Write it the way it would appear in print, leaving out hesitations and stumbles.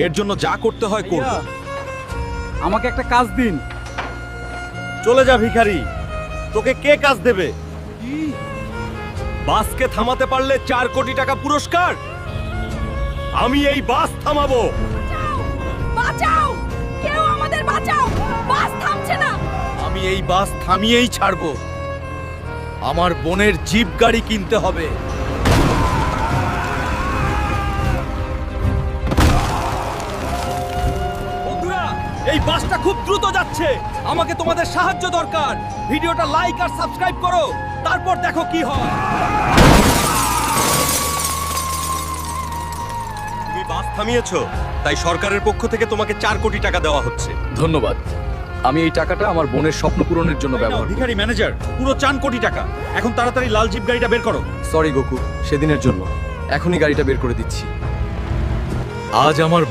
এর জন্য যা করতে হয় করব। আমাকে একটা কাজ দিন। চলে যা ভিখারি, তোকে কে কাজ দেবে? বাসকে থামাতে পারলে 4 কোটি টাকা পুরস্কার। আমি এই বাস থামাবো। বাঁচাও, কেউ আমাদের বাঁচাও, বাস থামছে না। আমি এই বাস থামিয়েই ছাড়বো। আমার বোনের জিপ গাড়ি কিনতে হবে। বন্ধুরা, এই বাসটা খুব দ্রুত যাচ্ছে। আমাকে তোমাদের সাহায্য দরকার। ভিডিওটা লাইক আর সাবস্ক্রাইব করো, তারপর দেখো কি হয়। তুমি বাস থামিয়েছো, তাই সরকারের পক্ষ থেকে তোমাকে 4 কোটি টাকা দেওয়া হচ্ছে। ধন্যবাদ। আমি এই টাকাটা আমার বোনের স্বপ্ন পূরণের জন্য ব্যবহার করব। ভিখারি ম্যানেজার, পুরো 4 কোটি টাকা। এখন তাড়াতাড়ি লাল জিপ গাড়িটা বের করো। সরি গোকু, সেদিনের জন্য। এখনই গাড়িটা বের করে দিচ্ছি। আজ আমার